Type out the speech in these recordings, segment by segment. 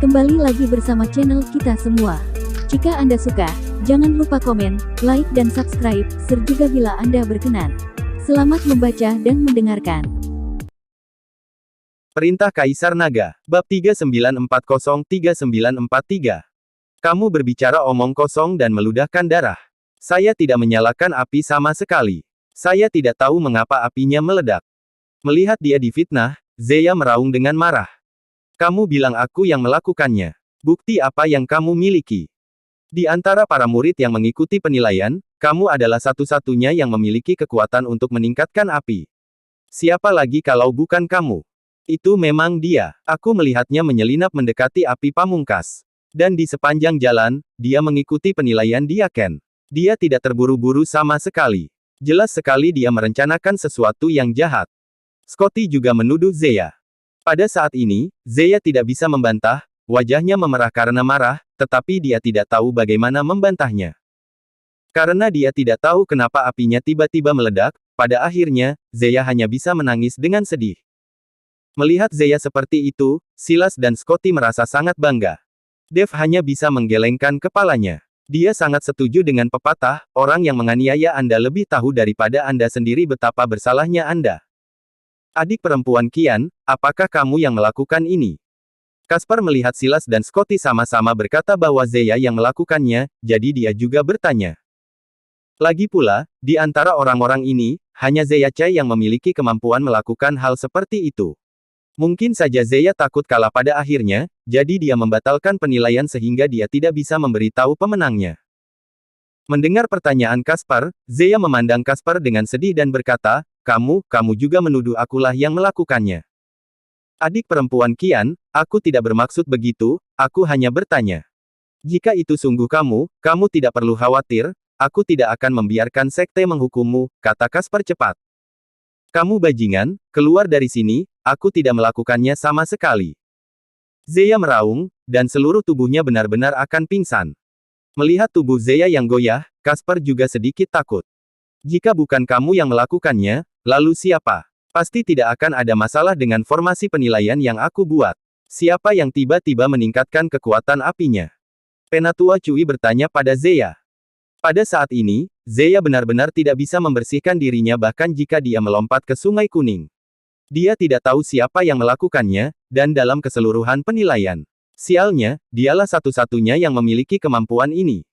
Kembali lagi bersama channel kita semua. Jika Anda suka, jangan lupa komen, like dan subscribe, serta bila Anda berkenan. Selamat membaca dan mendengarkan. Perintah Kaisar Naga, Bab 3940-3943. Kamu berbicara omong kosong dan meludahkan darah. Saya tidak menyalakan api sama sekali. Saya tidak tahu mengapa apinya meledak. Melihat dia difitnah, Zeya meraung dengan marah. Kamu bilang aku yang melakukannya. Bukti apa yang kamu miliki? Di antara para murid yang mengikuti penilaian, kamu adalah satu-satunya yang memiliki kekuatan untuk meningkatkan api. Siapa lagi kalau bukan kamu? Itu memang dia. Aku melihatnya menyelinap mendekati api pamungkas. Dan di sepanjang jalan, dia mengikuti penilaian Diaken. Dia tidak terburu-buru sama sekali. Jelas sekali dia merencanakan sesuatu yang jahat. Scotty juga menuduh Zeya. Pada saat ini, Zeya tidak bisa membantah, wajahnya memerah karena marah, tetapi dia tidak tahu bagaimana membantahnya. Karena dia tidak tahu kenapa apinya tiba-tiba meledak, pada akhirnya, Zeya hanya bisa menangis dengan sedih. Melihat Zeya seperti itu, Silas dan Scotty merasa sangat bangga. Dave hanya bisa menggelengkan kepalanya. Dia sangat setuju dengan pepatah, orang yang menganiaya Anda lebih tahu daripada Anda sendiri betapa bersalahnya Anda. Adik perempuan Kian, apakah kamu yang melakukan ini? Caspar melihat Silas dan Scotty sama-sama berkata bahwa Zeya yang melakukannya, jadi dia juga bertanya. Lagi pula, di antara orang-orang ini, hanya Zeya Chai yang memiliki kemampuan melakukan hal seperti itu. Mungkin saja Zeya takut kalah pada akhirnya, jadi dia membatalkan penilaian sehingga dia tidak bisa memberitahu pemenangnya. Mendengar pertanyaan Caspar, Zeya memandang Caspar dengan sedih dan berkata, kamu juga menuduh akulah yang melakukannya. Adik perempuan Kian, aku tidak bermaksud begitu, aku hanya bertanya. Jika itu sungguh kamu tidak perlu khawatir, aku tidak akan membiarkan sekte menghukummu, kata Caspar cepat. Kamu bajingan, keluar dari sini, aku tidak melakukannya sama sekali. Zeya meraung, dan seluruh tubuhnya benar-benar akan pingsan. Melihat tubuh Zeya yang goyah, Caspar juga sedikit takut. Jika bukan kamu yang melakukannya, lalu siapa? Pasti tidak akan ada masalah dengan formasi penilaian yang aku buat. Siapa yang tiba-tiba meningkatkan kekuatan apinya? Penatua Cui bertanya pada Zeya. Pada saat ini, Zeya benar-benar tidak bisa membersihkan dirinya bahkan jika dia melompat ke Sungai Kuning. Dia tidak tahu siapa yang melakukannya, dan dalam keseluruhan penilaian. Sialnya, dialah satu-satunya yang memiliki kemampuan ini.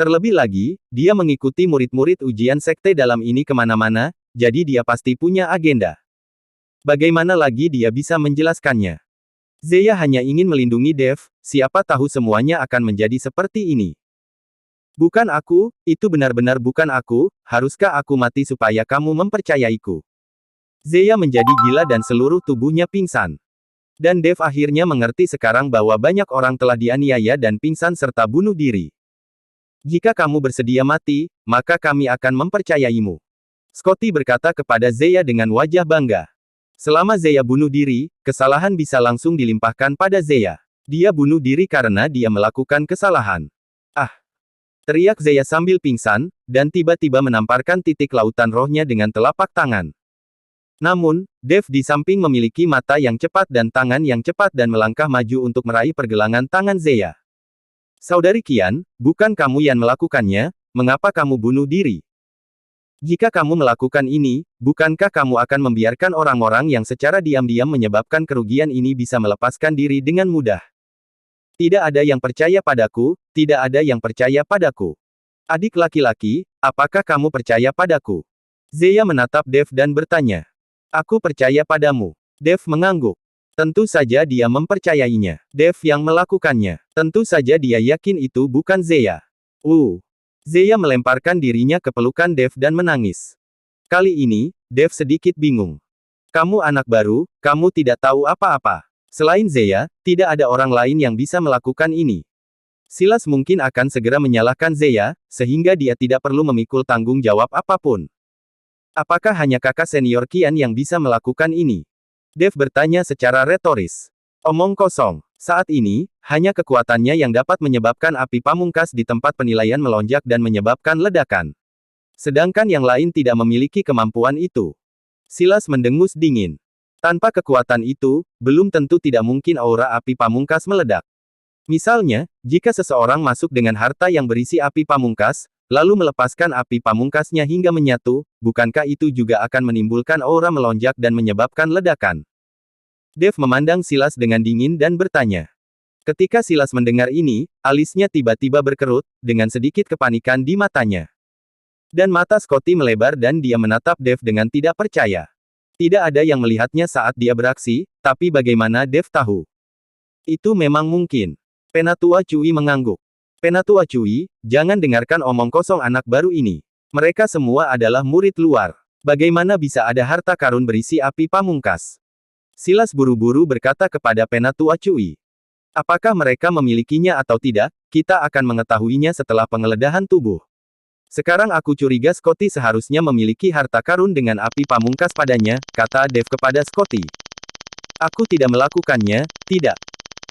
Terlebih lagi, dia mengikuti murid-murid ujian sekte dalam ini kemana-mana, jadi dia pasti punya agenda. Bagaimana lagi dia bisa menjelaskannya? Zeya hanya ingin melindungi Dev, siapa tahu semuanya akan menjadi seperti ini. Bukan aku, itu benar-benar bukan aku, haruskah aku mati supaya kamu mempercayaiku? Zeya menjadi gila dan seluruh tubuhnya pingsan. Dan Dev akhirnya mengerti sekarang bahwa banyak orang telah dianiaya dan pingsan serta bunuh diri. Jika kamu bersedia mati, maka kami akan mempercayaimu. Scotty berkata kepada Zeya dengan wajah bangga. Selama Zeya bunuh diri, kesalahan bisa langsung dilimpahkan pada Zeya. Dia bunuh diri karena dia melakukan kesalahan. Ah! Teriak Zeya sambil pingsan, dan tiba-tiba menamparkan titik lautan rohnya dengan telapak tangan. Namun, Dev di samping memiliki mata yang cepat dan tangan yang cepat dan melangkah maju untuk meraih pergelangan tangan Zeya. Saudari Kian, bukan kamu yang melakukannya, mengapa kamu bunuh diri? Jika kamu melakukan ini, bukankah kamu akan membiarkan orang-orang yang secara diam-diam menyebabkan kerugian ini bisa melepaskan diri dengan mudah? Tidak ada yang percaya padaku, tidak ada yang percaya padaku. Adik laki-laki, apakah kamu percaya padaku? Zeya menatap Dev dan bertanya. Aku percaya padamu. Dev mengangguk. Tentu saja dia mempercayainya. Dev yang melakukannya. Tentu saja dia yakin itu bukan Zeya. Zeya melemparkan dirinya ke pelukan Dev dan menangis. Kali ini, Dev sedikit bingung. Kamu anak baru, kamu tidak tahu apa-apa. Selain Zeya, tidak ada orang lain yang bisa melakukan ini. Silas mungkin akan segera menyalahkan Zeya, sehingga dia tidak perlu memikul tanggung jawab apapun. Apakah hanya kakak senior Kian yang bisa melakukan ini? Dev bertanya secara retoris. Omong kosong. Saat ini, hanya kekuatannya yang dapat menyebabkan api pamungkas di tempat penilaian melonjak dan menyebabkan ledakan. Sedangkan yang lain tidak memiliki kemampuan itu. Silas mendengus dingin. Tanpa kekuatan itu, belum tentu tidak mungkin aura api pamungkas meledak. Misalnya, jika seseorang masuk dengan harta yang berisi api pamungkas, lalu melepaskan api pamungkasnya hingga menyatu, bukankah itu juga akan menimbulkan aura melonjak dan menyebabkan ledakan? Dev memandang Silas dengan dingin dan bertanya. Ketika Silas mendengar ini, alisnya tiba-tiba berkerut, dengan sedikit kepanikan di matanya. Dan mata Scotty melebar dan dia menatap Dev dengan tidak percaya. Tidak ada yang melihatnya saat dia beraksi, tapi bagaimana Dev tahu? Itu memang mungkin. Penatua Cui mengangguk. Penatua Cui, jangan dengarkan omong kosong anak baru ini. Mereka semua adalah murid luar. Bagaimana bisa ada harta karun berisi api pamungkas? Silas buru-buru berkata kepada Penatua Cui. Apakah mereka memilikinya atau tidak, kita akan mengetahuinya setelah penggeledahan tubuh. Sekarang aku curiga Scotty seharusnya memiliki harta karun dengan api pamungkas padanya, kata Dev kepada Scotty. Aku tidak melakukannya, tidak.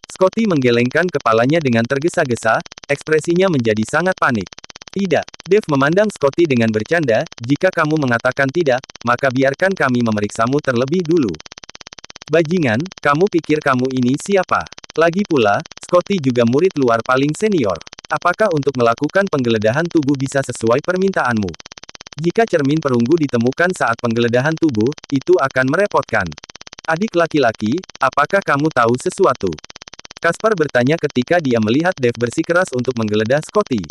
Scotty menggelengkan kepalanya dengan tergesa-gesa, ekspresinya menjadi sangat panik. Tidak, Dev memandang Scotty dengan bercanda, jika kamu mengatakan tidak, maka biarkan kami memeriksamu terlebih dulu. Bajingan, kamu pikir kamu ini siapa? Lagi pula, Scotty juga murid luar paling senior. Apakah untuk melakukan penggeledahan tubuh bisa sesuai permintaanmu? Jika cermin perunggu ditemukan saat penggeledahan tubuh, itu akan merepotkan. Adik laki-laki, apakah kamu tahu sesuatu? Caspar bertanya ketika dia melihat Dev bersikeras untuk menggeledah Scotty.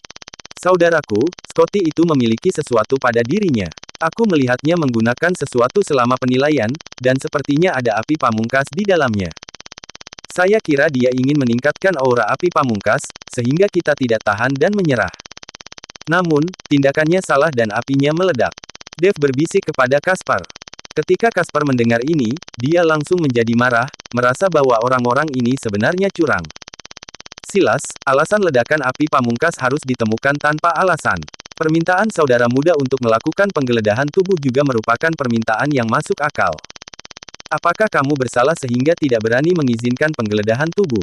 Saudaraku, Scotty itu memiliki sesuatu pada dirinya. Aku melihatnya menggunakan sesuatu selama penilaian, dan sepertinya ada api pamungkas di dalamnya. Saya kira dia ingin meningkatkan aura api pamungkas, sehingga kita tidak tahan dan menyerah. Namun, tindakannya salah dan apinya meledak. Dev berbisik kepada Caspar. Ketika Caspar mendengar ini, dia langsung menjadi marah, merasa bahwa orang-orang ini sebenarnya curang. Silas, alasan ledakan api pamungkas harus ditemukan tanpa alasan. Permintaan saudara muda untuk melakukan penggeledahan tubuh juga merupakan permintaan yang masuk akal. Apakah kamu bersalah sehingga tidak berani mengizinkan penggeledahan tubuh?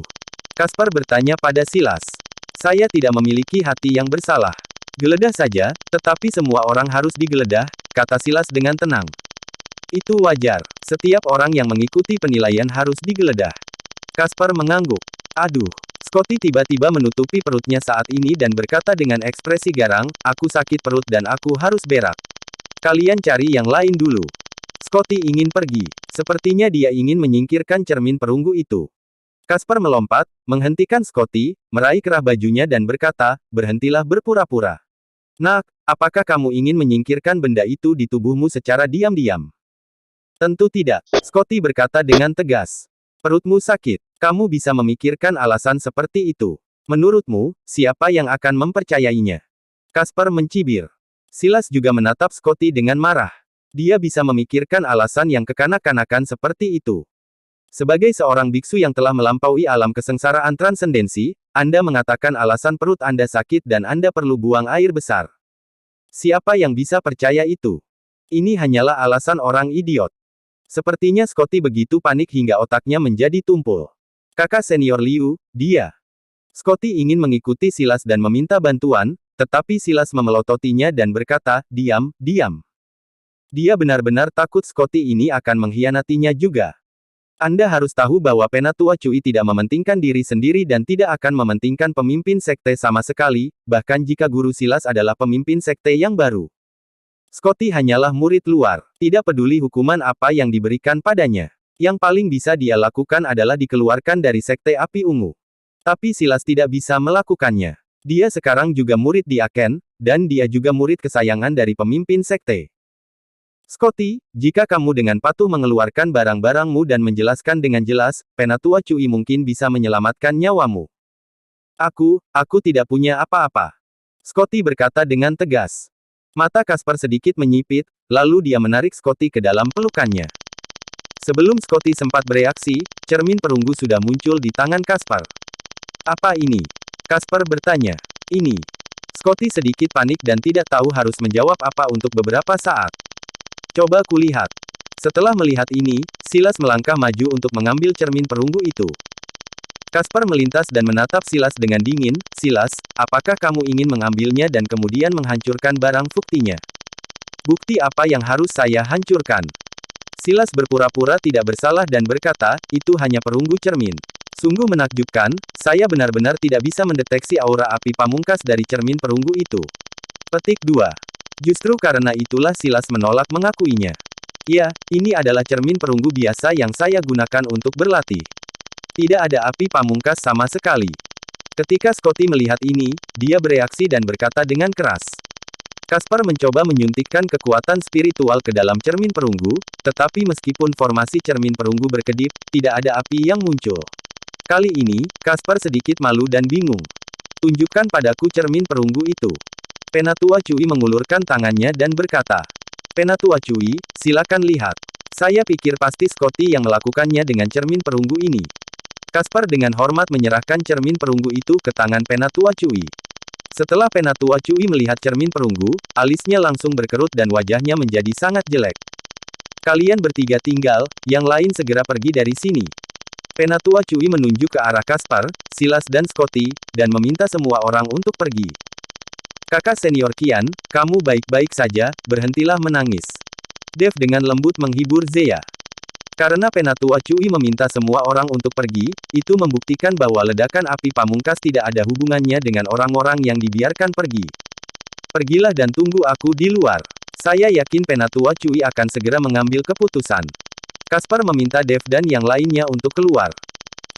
Caspar bertanya pada Silas. Saya tidak memiliki hati yang bersalah. Geledah saja, tetapi semua orang harus digeledah, kata Silas dengan tenang. Itu wajar. Setiap orang yang mengikuti penilaian harus digeledah. Caspar mengangguk. Aduh. Scotty tiba-tiba menutupi perutnya saat ini dan berkata dengan ekspresi garang, aku sakit perut dan aku harus berak. Kalian cari yang lain dulu. Scotty ingin pergi. Sepertinya dia ingin menyingkirkan cermin perunggu itu. Caspar melompat, menghentikan Scotty, meraih kerah bajunya dan berkata, berhentilah berpura-pura. Nak, apakah kamu ingin menyingkirkan benda itu di tubuhmu secara diam-diam? Tentu tidak, Scotty berkata dengan tegas. Perutmu sakit. Kamu bisa memikirkan alasan seperti itu. Menurutmu, siapa yang akan mempercayainya? Caspar mencibir. Silas juga menatap Scotty dengan marah. Dia bisa memikirkan alasan yang kekanak-kanakan seperti itu. Sebagai seorang biksu yang telah melampaui alam kesengsaraan transendensi, Anda mengatakan alasan perut Anda sakit dan Anda perlu buang air besar. Siapa yang bisa percaya itu? Ini hanyalah alasan orang idiot. Sepertinya Scotty begitu panik hingga otaknya menjadi tumpul. Kakak senior Liu, dia. Scotty ingin mengikuti Silas dan meminta bantuan, tetapi Silas memelototinya dan berkata, diam, diam. Dia benar-benar takut Scotty ini akan mengkhianatinya juga. Anda harus tahu bahwa Penatua Cui tidak mementingkan diri sendiri dan tidak akan mementingkan pemimpin sekte sama sekali, bahkan jika guru Silas adalah pemimpin sekte yang baru. Scotty hanyalah murid luar, tidak peduli hukuman apa yang diberikan padanya. Yang paling bisa dia lakukan adalah dikeluarkan dari sekte api ungu. Tapi Silas tidak bisa melakukannya. Dia sekarang juga murid di Aken, dan dia juga murid kesayangan dari pemimpin sekte. Scotty, jika kamu dengan patuh mengeluarkan barang-barangmu dan menjelaskan dengan jelas, Penatua Cui mungkin bisa menyelamatkan nyawamu. Aku tidak punya apa-apa. Scotty berkata dengan tegas. Mata Caspar sedikit menyipit, lalu dia menarik Scotty ke dalam pelukannya. Sebelum Scotty sempat bereaksi, cermin perunggu sudah muncul di tangan Caspar. Apa ini? Caspar bertanya. Ini. Scotty sedikit panik dan tidak tahu harus menjawab apa untuk beberapa saat. Coba kulihat. Setelah melihat ini, Silas melangkah maju untuk mengambil cermin perunggu itu. Caspar melintas dan menatap Silas dengan dingin. Silas, apakah kamu ingin mengambilnya dan kemudian menghancurkan barang buktinya? Bukti apa yang harus saya hancurkan? Silas berpura-pura tidak bersalah dan berkata, itu hanya perunggu cermin. Sungguh menakjubkan, saya benar-benar tidak bisa mendeteksi aura api pamungkas dari cermin perunggu itu. Petik 2. Justru karena itulah Silas menolak mengakuinya. Ya, ini adalah cermin perunggu biasa yang saya gunakan untuk berlatih. Tidak ada api pamungkas sama sekali. Ketika Scotty melihat ini, dia bereaksi dan berkata dengan keras. Caspar mencoba menyuntikkan kekuatan spiritual ke dalam cermin perunggu, tetapi meskipun formasi cermin perunggu berkedip, tidak ada api yang muncul. Kali ini, Caspar sedikit malu dan bingung. Tunjukkan padaku cermin perunggu itu. Penatua Cui mengulurkan tangannya dan berkata, Penatua Cui, silakan lihat. Saya pikir pasti Scotty yang melakukannya dengan cermin perunggu ini. Caspar dengan hormat menyerahkan cermin perunggu itu ke tangan Penatua Cui. Setelah Penatua Cui melihat cermin perunggu, alisnya langsung berkerut dan wajahnya menjadi sangat jelek. Kalian bertiga tinggal, yang lain segera pergi dari sini. Penatua Cui menunjuk ke arah Caspar, Silas dan Scotty, dan meminta semua orang untuk pergi. Kakak senior Qian, kamu baik-baik saja, berhentilah menangis. Dev dengan lembut menghibur Zeya. Karena Penatua Cui meminta semua orang untuk pergi, itu membuktikan bahwa ledakan api pamungkas tidak ada hubungannya dengan orang-orang yang dibiarkan pergi. Pergilah dan tunggu aku di luar. Saya yakin Penatua Cui akan segera mengambil keputusan. Caspar meminta Dev dan yang lainnya untuk keluar.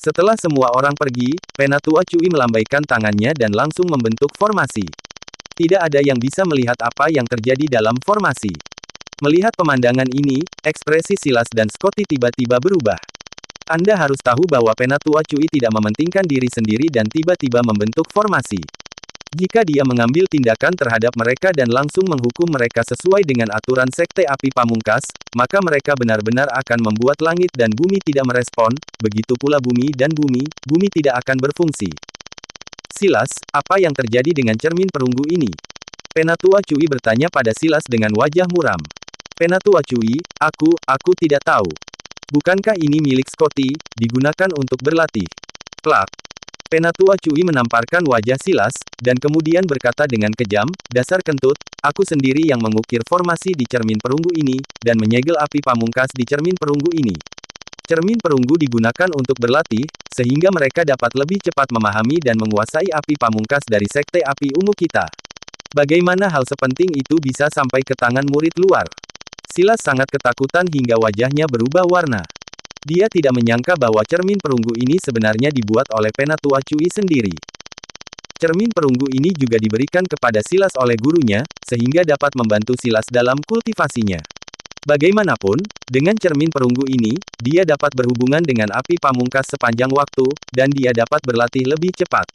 Setelah semua orang pergi, Penatua Cui melambaikan tangannya dan langsung membentuk formasi. Tidak ada yang bisa melihat apa yang terjadi dalam formasi. Melihat pemandangan ini, ekspresi Silas dan Scotty tiba-tiba berubah. Anda harus tahu bahwa Penatua Cui tidak mementingkan diri sendiri dan tiba-tiba membentuk formasi. Jika dia mengambil tindakan terhadap mereka dan langsung menghukum mereka sesuai dengan aturan Sekte Api Pamungkas, maka mereka benar-benar akan membuat langit dan bumi tidak merespon, begitu pula bumi dan bumi tidak akan berfungsi. Silas, apa yang terjadi dengan cermin perunggu ini? Penatua Cui bertanya pada Silas dengan wajah muram. Penatua Cui, aku tidak tahu. Bukankah ini milik Scotty, digunakan untuk berlatih? Klak. Penatua Cui menamparkan wajah Silas, dan kemudian berkata dengan kejam, dasar kentut, aku sendiri yang mengukir formasi di cermin perunggu ini, dan menyegel api pamungkas di cermin perunggu ini. Cermin perunggu digunakan untuk berlatih, sehingga mereka dapat lebih cepat memahami dan menguasai api pamungkas dari Sekte Api Ungu kita. Bagaimana hal sepenting itu bisa sampai ke tangan murid luar? Silas sangat ketakutan hingga wajahnya berubah warna. Dia tidak menyangka bahwa cermin perunggu ini sebenarnya dibuat oleh Penatua Cui sendiri. Cermin perunggu ini juga diberikan kepada Silas oleh gurunya, sehingga dapat membantu Silas dalam kultivasinya. Bagaimanapun, dengan cermin perunggu ini, dia dapat berhubungan dengan api pamungkas sepanjang waktu, dan dia dapat berlatih lebih cepat.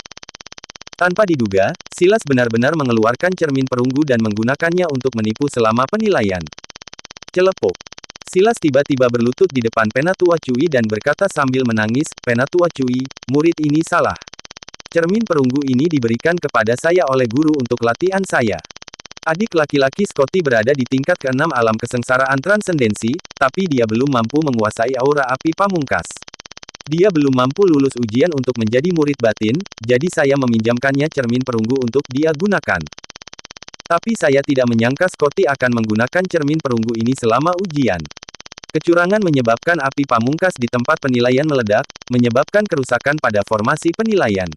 Tanpa diduga, Silas benar-benar mengeluarkan cermin perunggu dan menggunakannya untuk menipu selama penilaian. Celepuk. Silas tiba-tiba berlutut di depan Penatua Cui dan berkata sambil menangis, Penatua Cui, murid ini salah. Cermin perunggu ini diberikan kepada saya oleh guru untuk latihan saya. Adik laki-laki Scotty berada di tingkat ke-6 alam kesengsaraan transendensi, tapi dia belum mampu menguasai aura api pamungkas. Dia belum mampu lulus ujian untuk menjadi murid batin, jadi saya meminjamkannya cermin perunggu untuk dia gunakan. Tapi saya tidak menyangka Scotty akan menggunakan cermin perunggu ini selama ujian. Kecurangan menyebabkan api pamungkas di tempat penilaian meledak, menyebabkan kerusakan pada formasi penilaian.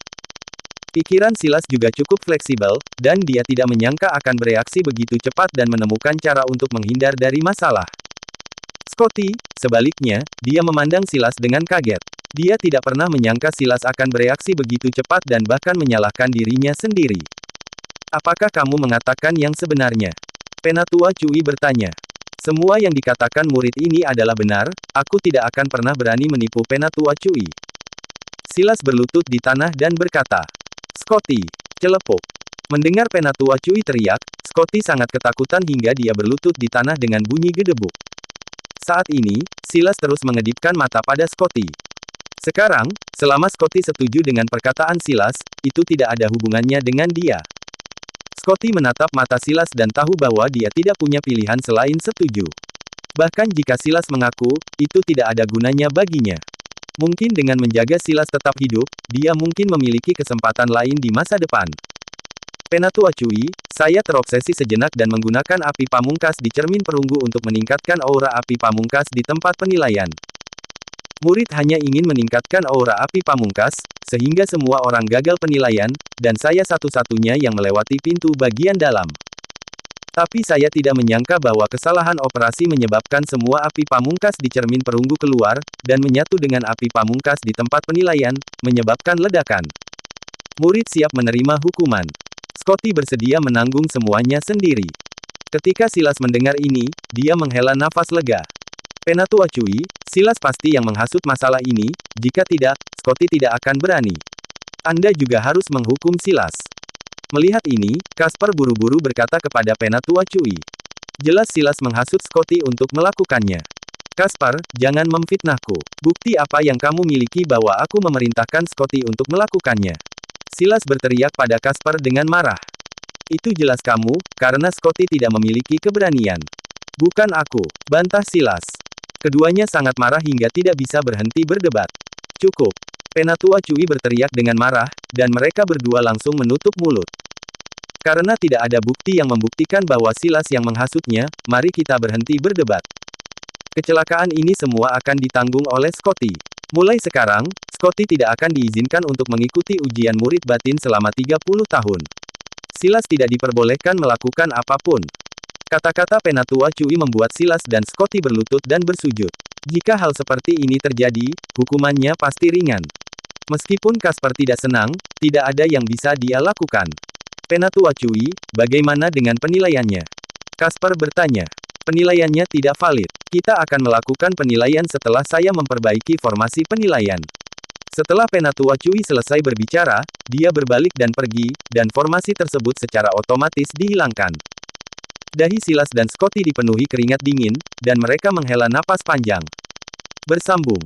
Pikiran Silas juga cukup fleksibel, dan dia tidak menyangka akan bereaksi begitu cepat dan menemukan cara untuk menghindar dari masalah. Scotty, sebaliknya, dia memandang Silas dengan kaget. Dia tidak pernah menyangka Silas akan bereaksi begitu cepat dan bahkan menyalahkan dirinya sendiri. Apakah kamu mengatakan yang sebenarnya? Penatua Cui bertanya. Semua yang dikatakan murid ini adalah benar, aku tidak akan pernah berani menipu Penatua Cui. Silas berlutut di tanah dan berkata, Scotty, celepuk. Mendengar Penatua Cui teriak, Scotty sangat ketakutan hingga dia berlutut di tanah dengan bunyi gedebuk. Saat ini, Silas terus mengedipkan mata pada Scotty. Sekarang, selama Scotty setuju dengan perkataan Silas, itu tidak ada hubungannya dengan dia. Scotty menatap mata Silas dan tahu bahwa dia tidak punya pilihan selain setuju. Bahkan jika Silas mengaku, itu tidak ada gunanya baginya. Mungkin dengan menjaga Silas tetap hidup, dia mungkin memiliki kesempatan lain di masa depan. Penatua Cui, saya terobsesi sejenak dan menggunakan api pamungkas di cermin perunggu untuk meningkatkan aura api pamungkas di tempat penilaian. Murid hanya ingin meningkatkan aura api pamungkas, sehingga semua orang gagal penilaian, dan saya satu-satunya yang melewati pintu bagian dalam. Tapi saya tidak menyangka bahwa kesalahan operasi menyebabkan semua api pamungkas di cermin perunggu keluar, dan menyatu dengan api pamungkas di tempat penilaian, menyebabkan ledakan. Murid siap menerima hukuman. Scotty bersedia menanggung semuanya sendiri. Ketika Silas mendengar ini, dia menghela nafas lega. Penatua Cui, Silas pasti yang menghasut masalah ini, jika tidak, Scotty tidak akan berani. Anda juga harus menghukum Silas. Melihat ini, Kasper buru-buru berkata kepada Penatua Cui. Jelas Silas menghasut Scotty untuk melakukannya. Kasper, jangan memfitnahku. Bukti apa yang kamu miliki bahwa aku memerintahkan Scotty untuk melakukannya? Silas berteriak pada Kasper dengan marah. Itu jelas kamu, karena Scotty tidak memiliki keberanian. Bukan aku, bantah Silas. Keduanya sangat marah hingga tidak bisa berhenti berdebat. Cukup. Penatua Cui berteriak dengan marah, dan mereka berdua langsung menutup mulut. Karena tidak ada bukti yang membuktikan bahwa Silas yang menghasutnya, mari kita berhenti berdebat. Kecelakaan ini semua akan ditanggung oleh Scotty. Mulai sekarang, Scotty tidak akan diizinkan untuk mengikuti ujian murid batin selama 30 tahun. Silas tidak diperbolehkan melakukan apapun. Kata-kata Penatua Cui membuat Silas dan Scotty berlutut dan bersujud. Jika hal seperti ini terjadi, hukumannya pasti ringan. Meskipun Kasper tidak senang, tidak ada yang bisa dia lakukan. Penatua Cui, bagaimana dengan penilaiannya? Kasper bertanya. Penilaiannya tidak valid. Kita akan melakukan penilaian setelah saya memperbaiki formasi penilaian. Setelah Penatua Cui selesai berbicara, dia berbalik dan pergi, dan formasi tersebut secara otomatis dihilangkan. Dahi Silas dan Scotty dipenuhi keringat dingin, dan mereka menghela napas panjang. Bersambung.